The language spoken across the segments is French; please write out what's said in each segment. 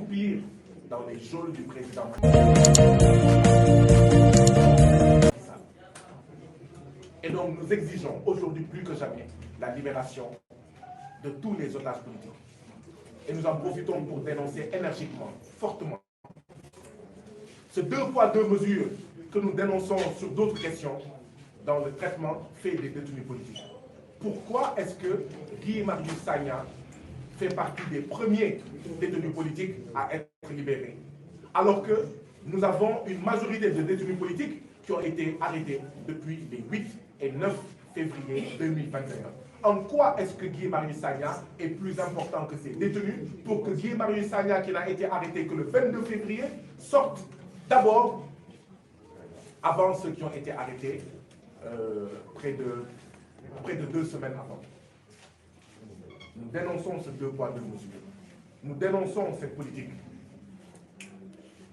pire dans les geôles du président. Et donc nous exigeons aujourd'hui plus que jamais la libération de tous les otages politiques. Et nous en profitons pour dénoncer énergiquement, fortement, ce 2 poids 2 mesures que nous dénonçons sur d'autres questions dans le traitement fait des détenus politiques. Pourquoi est-ce que Guy Marius Sagna fait partie des premiers détenus politiques à être libérés, alors que nous avons une majorité de détenus politiques qui ont été arrêtés depuis les 8 et 9 février 2021. En quoi est-ce que Guy Marius Sagna est plus important que ces détenus pour que Guy Marius Sagna, qui n'a été arrêté que le 22 février, sorte d'abord avant ceux qui ont été arrêtés près de 2 semaines avant? Nous dénonçons ce 2 poids 2 mesures. Nous dénonçons cette politique,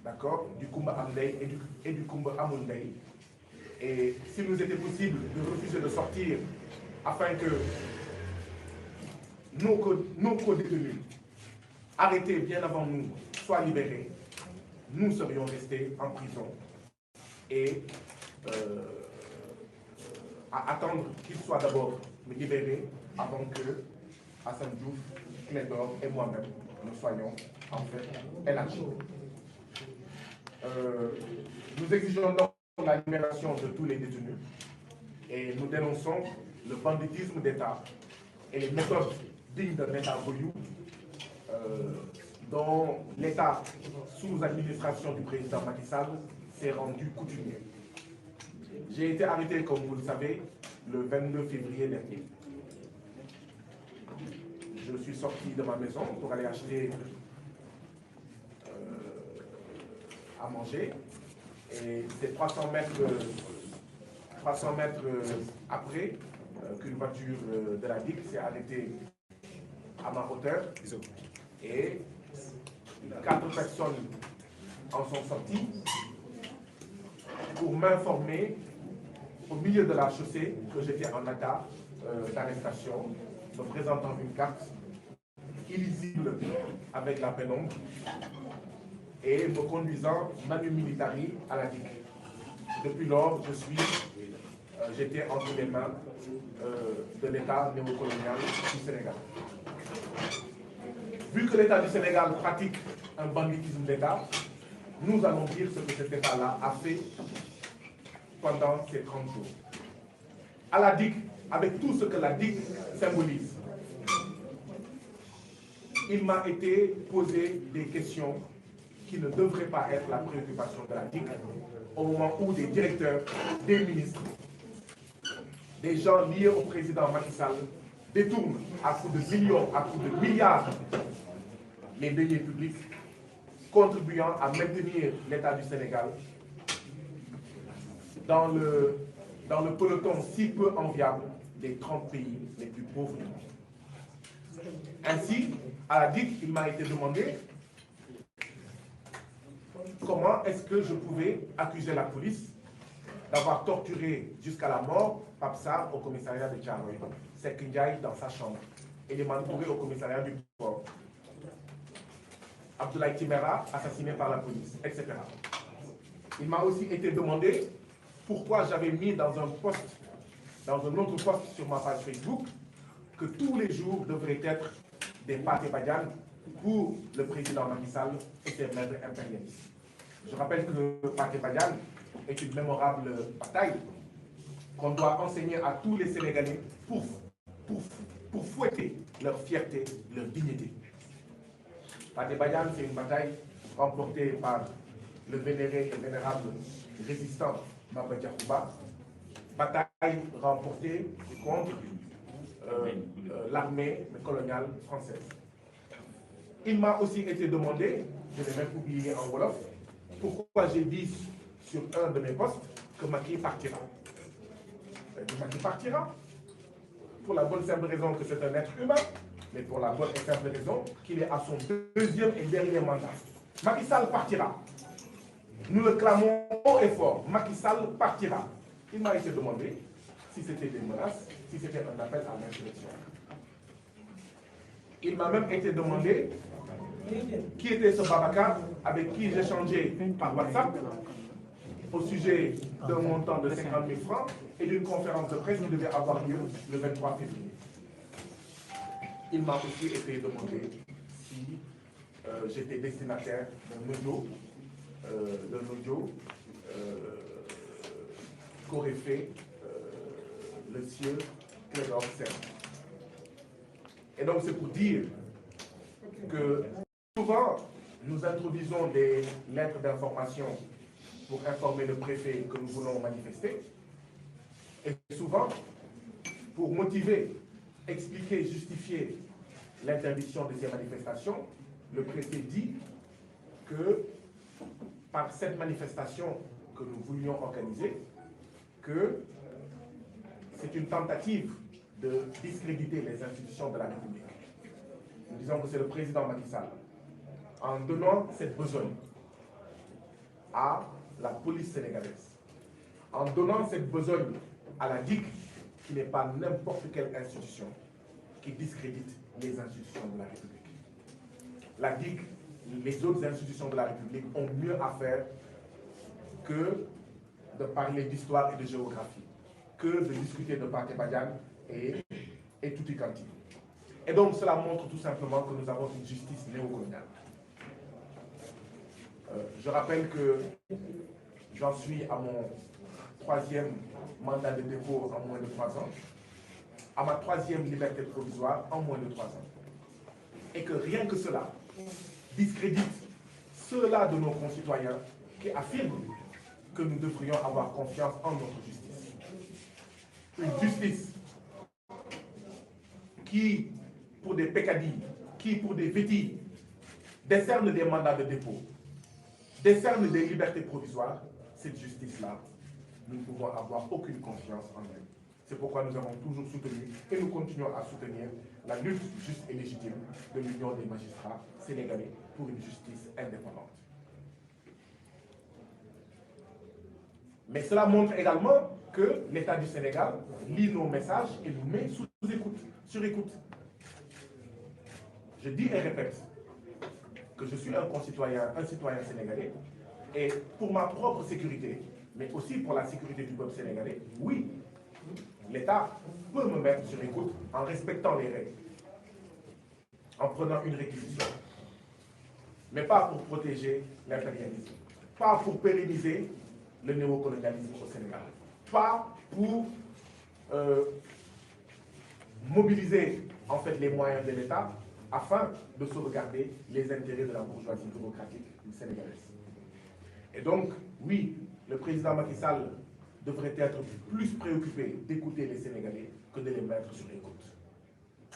d'accord, du Kumba Amdei et du Kumba Amundei. Et s'il nous était possible de refuser de sortir afin que nos co-détenus arrêtés bien avant nous soient libérés, nous serions restés en prison et à attendre qu'ils soient d'abord libérés avant que Hassan Diouf, Clédor et moi-même nous soyons en fait élargis. Nous exigeons donc la libération de tous les détenus et nous dénonçons le banditisme d'État et les méthodes dignes d'un État voyou dont l'État, sous administration du président Macky Sall, s'est rendu coutumier. J'ai été arrêté, comme vous le savez, le 22 février dernier. Je suis sorti de ma maison pour aller acheter à manger. Et c'est 300 mètres après qu'une voiture de la DIC s'est arrêtée à ma hauteur. Et 4 personnes en sont sorties pour m'informer au milieu de la chaussée que j'étais en état d'arrestation, me présentant une carte illisible avec la pénombre et me conduisant manu militari à la DIC. Depuis lors, j'étais entre les mains de l'État néocolonial du Sénégal. Vu que l'État du Sénégal pratique un banditisme d'État, nous allons dire ce que cet État-là a fait pendant ces 30 jours. À la DIC, avec tout ce que la DIC symbolise, il m'a été posé des questions qui ne devraient pas être la préoccupation de la DIC au moment où des directeurs, des ministres, des gens liés au président Macky Sall détournent à coups de millions, à coups de milliards les deniers publics, contribuant à maintenir l'État du Sénégal dans le peloton si peu enviable des 30 pays les plus pauvres du monde. Ainsi, à la DIC, il m'a été demandé comment est-ce que je pouvais accuser la police d'avoir torturé jusqu'à la mort Pape Sarr au commissariat de Thiaroye, Seck Ndiaye dans sa chambre, et Elimane Touré au commissariat du port, Abdoulaye Timéra assassiné par la police, etc. Il m'a aussi été demandé pourquoi j'avais mis dans un autre post sur ma page Facebook que tous les jours devraient être des Pathé Badiane pour le président Macky Sall et ses maîtres impérialistes. Je rappelle que Pathé Badiane est une mémorable bataille qu'on doit enseigner à tous les Sénégalais pour fouetter leur fierté, leur dignité. Pathé Badiane, c'est une bataille remportée par le vénéré et vénérable résistant Maba Diakhouba, bataille remportée contre l'armée coloniale française. Il m'a aussi été demandé, je l'ai même publié en Wolof, pourquoi j'ai dit sur un de mes posts que Macky partira. Macky partira pour la bonne simple raison que c'est un être humain, mais pour la bonne et simple raison qu'il est à son 2e et dernier mandat. Macky Sall partira. Nous le clamons haut et fort. Macky Sall partira. Il m'a été demandé si c'était des menaces, si c'était un appel à l'insurrection. Il m'a même été demandé Qui était ce Babacar avec qui j'échangeais par WhatsApp au sujet d'un montant de 50 000 francs et d'une conférence de presse qui devait avoir lieu le 23 février. Il m'a aussi été demandé si j'étais destinataire d'un audio qu'aurait fait le sieur Clédor Sène. Et donc c'est pour dire que souvent nous introduisons des lettres d'information pour informer le préfet que nous voulons manifester. Et souvent, pour motiver, expliquer, justifier l'interdiction de ces manifestations, le préfet dit que par cette manifestation que nous voulions organiser, que c'est une tentative de discréditer les institutions de la République. Nous disons que c'est le président Macky Sall, en donnant cette besogne à la police sénégalaise, en donnant cette besogne à la DIC, qui n'est pas n'importe quelle institution, qui discrédite les institutions de la République. La DIC, les autres institutions de la République ont mieux à faire que de parler d'histoire et de géographie, que de discuter de Pathé Badiane et Tutti Kanti. Et donc cela montre tout simplement que nous avons une justice néocoloniale. Je rappelle que j'en suis à mon 3e mandat de dépôt en moins de 3 ans, à ma 3e liberté provisoire en moins de 3 ans. Et que rien que cela discrédite ceux-là de nos concitoyens qui affirment que nous devrions avoir confiance en notre justice. Une justice qui, pour des peccadilles, qui, pour des bêtises, décerne des mandats de dépôt, décerne des libertés provisoires, cette justice-là, nous ne pouvons avoir aucune confiance en elle. C'est pourquoi nous avons toujours soutenu et nous continuons à soutenir la lutte juste et légitime de l'Union des magistrats sénégalais pour une justice indépendante. Mais cela montre également que l'État du Sénégal lit nos messages et nous met sous écoute, sur écoute. Je dis et répète que je suis un citoyen sénégalais, et pour ma propre sécurité, mais aussi pour la sécurité du peuple sénégalais, oui, l'État peut me mettre sur écoute en respectant les règles, en prenant une réquisition, mais pas pour protéger l'impérialisme, pas pour pérenniser le néocolonialisme au Sénégal, pas pour mobiliser en fait les moyens de l'État afin de sauvegarder les intérêts de la bourgeoisie démocratique sénégalaise. Et donc, oui, le président Macky Sall devrait être plus préoccupé d'écouter les Sénégalais que de les mettre sur écoute.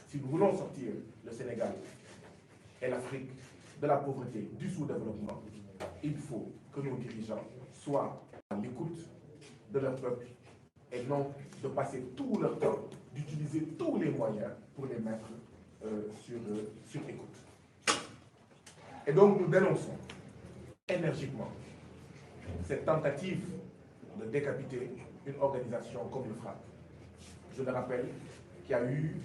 Si nous voulons sortir le Sénégal et l'Afrique de la pauvreté, du sous-développement, il faut que nos dirigeants soient à l'écoute de leur peuple et non de passer tout leur temps, d'utiliser tous les moyens pour les mettre sur écoute. Et donc nous dénonçons énergiquement cette tentative de décapiter une organisation comme le FRAPP. Je le rappelle, qui a eu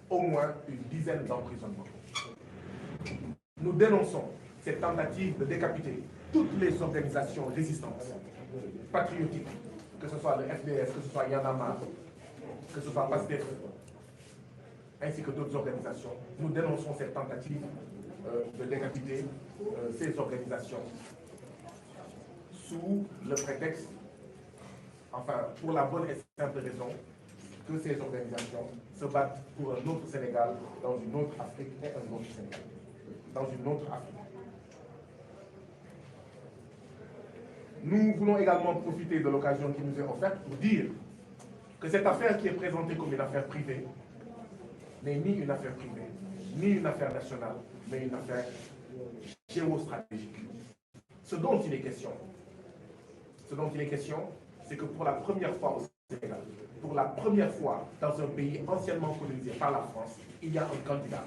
au moins une dizaine d'emprisonnements. Nous dénonçons cette tentative de décapiter toutes les organisations résistantes, patriotiques, que ce soit le FDS, que ce soit Y en a marre, que ce soit PASTEF, ainsi que d'autres organisations. Nous dénonçons cette tentative de décapiter ces organisations sous le prétexte, enfin pour la bonne et simple raison, que ces organisations se battent pour un autre Sénégal dans une autre Afrique et un autre Sénégal, dans une autre Afrique. Nous voulons également profiter de l'occasion qui nous est offerte pour dire que cette affaire qui est présentée comme une affaire privée n'est ni une affaire privée, ni une affaire nationale, mais une affaire géostratégique. Ce dont il est question, c'est que pour la première fois au Sénégal, pour la première fois dans un pays anciennement colonisé par la France, il y a un candidat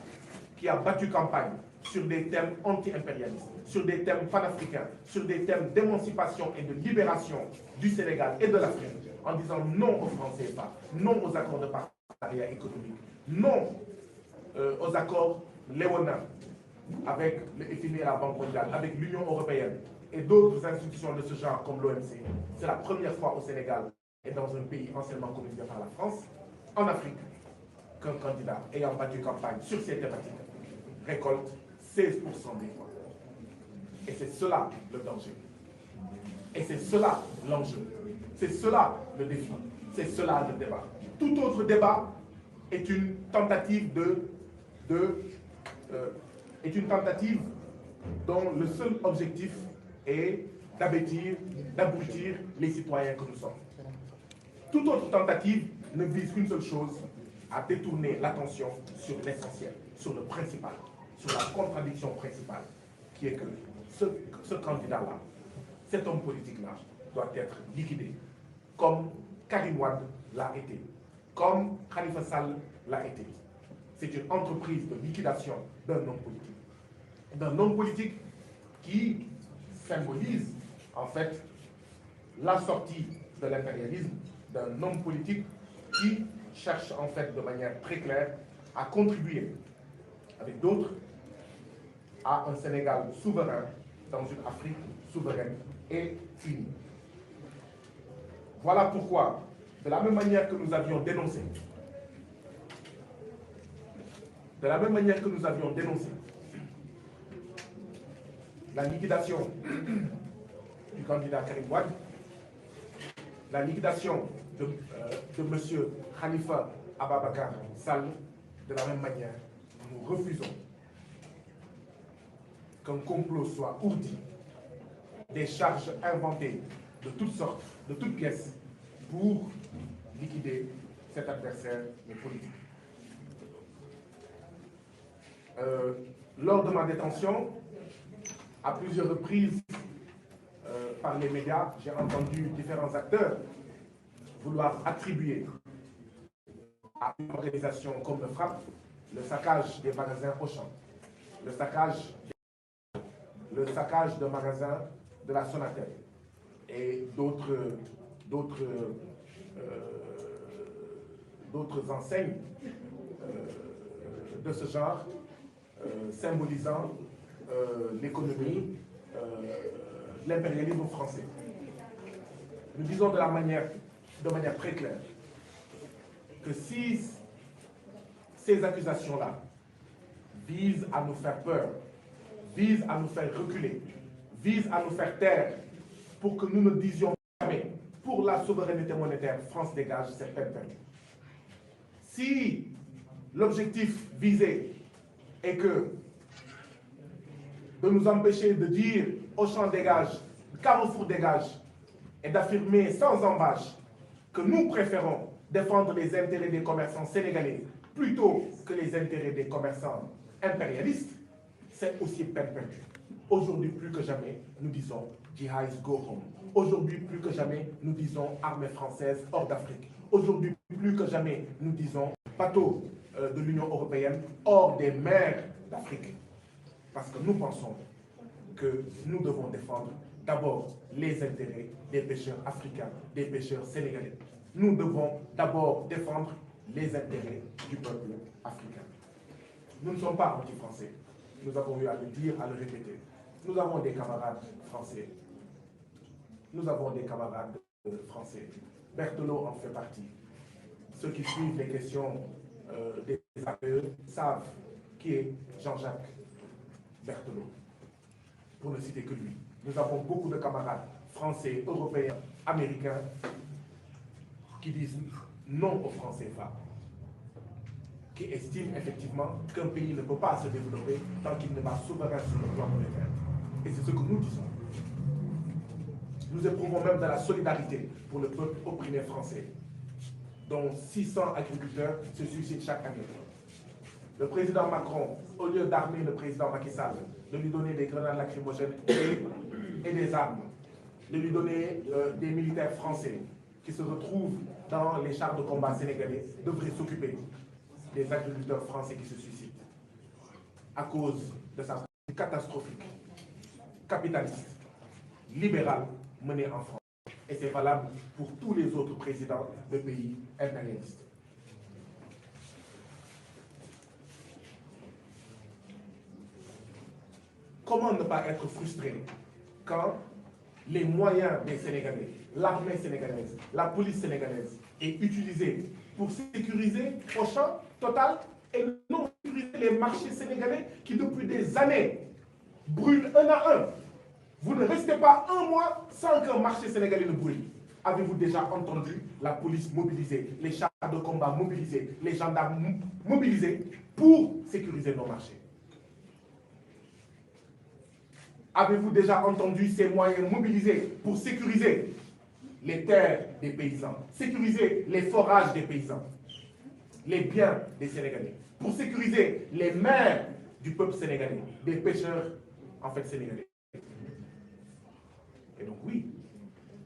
qui a battu campagne sur des thèmes anti-impérialistes, sur des thèmes panafricains, sur des thèmes d'émancipation et de libération du Sénégal et de l'Afrique, en disant non aux francs CFA, non aux accords de partenariat économique, non aux accords léonins, avec le FMI et la Banque mondiale, avec l'Union européenne et d'autres institutions de ce genre comme l'OMC. C'est la première fois au Sénégal et dans un pays anciennement colonisé par la France, en Afrique, qu'un candidat ayant battu campagne sur ces thématiques récolte 16% des voix. Et c'est cela le danger. Et c'est cela l'enjeu. C'est cela le défi. C'est cela le débat. Tout autre débat est une tentative est une tentative dont le seul objectif est d'abrutir les citoyens que nous sommes. Toute autre tentative ne vise qu'une seule chose, à détourner l'attention sur l'essentiel, sur le principal, sur la contradiction principale, qui est que ce candidat-là, cet homme politique-là, doit être liquidé, comme Karim Wade l'a été, comme Khalifa Sall l'a été. C'est une entreprise de liquidation d'un homme politique. D'un homme politique qui symbolise, en fait, la sortie de l'impérialisme, d'un homme politique qui cherche, en fait, de manière très claire, à contribuer, avec d'autres, à un Sénégal souverain dans une Afrique souveraine et unie. Voilà pourquoi, de la même manière que nous avions dénoncé, la liquidation du candidat Karim Wade, la liquidation de M. Khalifa Ababakar Sall, de la même manière, nous refusons qu'un complot soit ourdi, des charges inventées de toutes sortes, de toutes pièces, pour liquider cet adversaire politique. Lors de ma détention, à plusieurs reprises, par les médias, j'ai entendu différents acteurs vouloir attribuer à une organisation comme le FRAPP le saccage des magasins Auchan, le saccage de magasins de la Sonatel et d'autres enseignes de ce genre, symbolisant l'économie, l'impérialisme français. Nous disons de manière très claire que si ces accusations-là visent à nous faire peur, visent à nous faire reculer, visent à nous faire taire, pour que nous ne disions jamais pour la souveraineté monétaire, France dégage, c'est peine perdue. Si l'objectif visé est que de nous empêcher de dire Auchan dégage, Carrefour dégage, et d'affirmer sans embâche que nous préférons défendre les intérêts des commerçants sénégalais plutôt que les intérêts des commerçants impérialistes, c'est aussi peine perdue. Aujourd'hui, plus que jamais, nous disons Jihadis go home. Aujourd'hui, plus que jamais, nous disons armée française hors d'Afrique. Aujourd'hui, plus que jamais, nous disons bateau de l'Union européenne hors des mers d'Afrique. Parce que nous pensons que nous devons défendre d'abord les intérêts des pêcheurs africains, des pêcheurs sénégalais. Nous devons d'abord défendre les intérêts du peuple africain. Nous ne sommes pas anti-français. Nous avons eu à le dire, à le répéter. Nous avons des camarades français. Nous avons des camarades français. Berthelot en fait partie. Ceux qui suivent les questions des APE savent qui est Jean-Jacques Berthelot, pour ne citer que lui. Nous avons beaucoup de camarades français, européens, américains, qui disent non au franc CFA, qui estiment effectivement qu'un pays ne peut pas se développer tant qu'il n'est pas souverain sur le plan monétaire. Et c'est ce que nous disons. Nous éprouvons même de la solidarité pour le peuple opprimé français, dont 600 agriculteurs se suicident chaque année. Le président Macron, au lieu d'armer le président Macky Sall, de lui donner des grenades lacrymogènes et des armes, de lui donner des militaires français qui se retrouvent dans les chars de combat sénégalais, devrait s'occuper des agriculteurs français qui se suicident à cause de sa politique catastrophique, capitaliste, libérale menée en France. Et c'est valable pour tous les autres présidents de pays impérialistes. comment ne pas être frustré quand les moyens des Sénégalais, l'armée sénégalaise, la police sénégalaise est utilisée pour sécuriser Auchan, Total, et non sécuriser les marchés sénégalais qui depuis des années brûlent un à un. Vous ne restez pas un mois sans qu'un marché sénégalais ne brûle. Avez-vous déjà entendu la police mobilisée, les chars de combat mobilisés, les gendarmes mobilisés pour sécuriser nos marchés? Avez-vous déjà entendu ces moyens mobilisés pour sécuriser les terres des paysans, sécuriser les forages des paysans, les biens des Sénégalais, pour sécuriser les mers du peuple sénégalais, des pêcheurs en fait sénégalais? Et donc oui,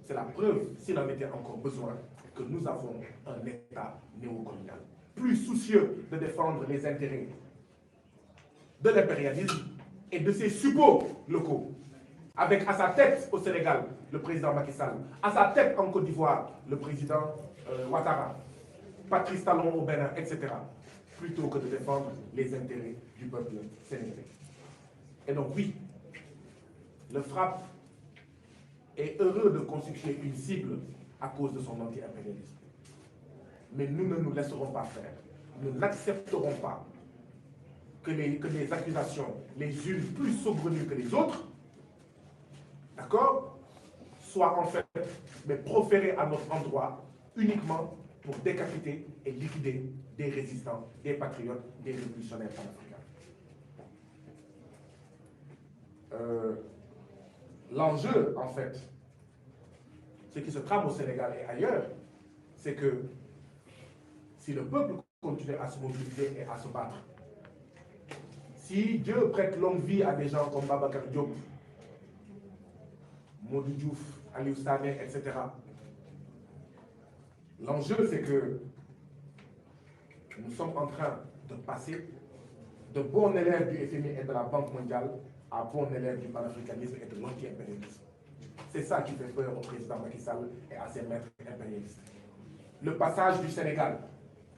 c'est la preuve, s'il en était encore besoin, que nous avons un État néocolonial, plus soucieux de défendre les intérêts de l'impérialisme et de ses suppôts locaux, avec à sa tête au Sénégal le président Macky Sall, à sa tête en Côte d'Ivoire le président Ouattara, Patrice Talon au Bénin, etc., plutôt que de défendre les intérêts du peuple sénégalais. Et donc oui, le FRAPP est heureux de constituer une cible à cause de son anti-impérialisme. Mais nous ne nous laisserons pas faire. Nous n'accepterons pas que les accusations, les unes plus saugrenues que les autres, d'accord, soient en fait proférées à notre endroit uniquement pour décapiter et liquider des résistants, des patriotes, des révolutionnaires panafricains. L'enjeu, en fait, ce qui se trame au Sénégal et ailleurs, c'est que si le peuple continue à se mobiliser et à se battre, si Dieu prête longue vie à des gens comme Babacar Diop, Modou Diouf, Aliou Sané, etc., l'enjeu, c'est que nous sommes en train de passer de bons élèves du FMI et de la Banque mondiale à bons élèves du panafricanisme et de l'anti-impérialisme. C'est ça qui fait peur au président Macky Sall et à ses maîtres impérialistes. Le passage du Sénégal,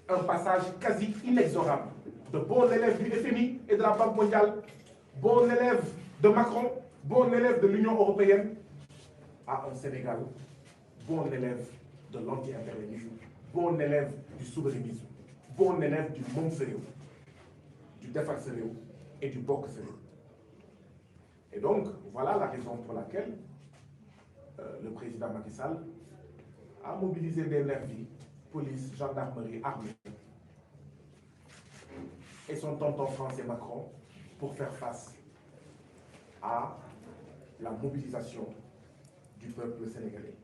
un passage quasi inexorable de bons élèves du FMI et de la Banque mondiale, bons élèves de Macron, bons élèves de l'Union européenne, à un Sénégal, bon élève de l'anti-impérialisme, bon élève du souverainisme, bon élève du monde sérieux, du défar sérieux et du bok sérieux. Et donc, voilà la raison pour laquelle le président Macky Sall a mobilisé des nervis, police, gendarmerie, armée, et son tonton français Macron pour faire face à la mobilisation du peuple sénégalais.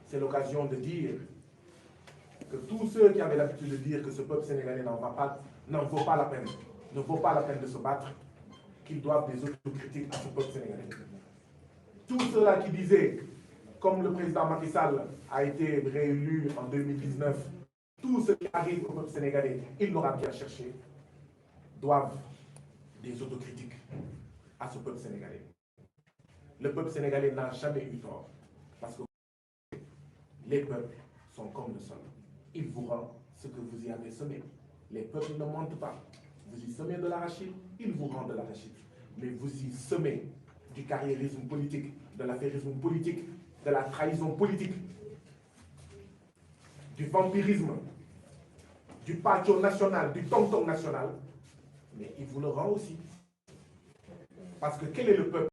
C'est l'occasion de dire que tous ceux qui avaient l'habitude de dire que ce peuple sénégalais n'en vaut pas la peine, ne vaut pas la peine de se battre, qu'ils doivent des autocritiques à ce peuple sénégalais. Tous ceux-là qui disaient, comme le président Macky Sall a été réélu en 2019, tout ce qui arrive au peuple sénégalais, il l'aura bien cherché, doivent des autocritiques à ce peuple sénégalais. Le peuple sénégalais n'a jamais eu tort, parce que les peuples sont comme le sol. Il vous rend ce que vous y avez semé. Les peuples ne mentent pas. Vous y semez de l'arachide, il vous rend de l'arachide. Mais vous y semez du carriérisme politique, de l'affairisme politique, de la trahison politique, du vampirisme, du pacho national, du tonton national, mais il vous le rend aussi. Parce que quel est le peuple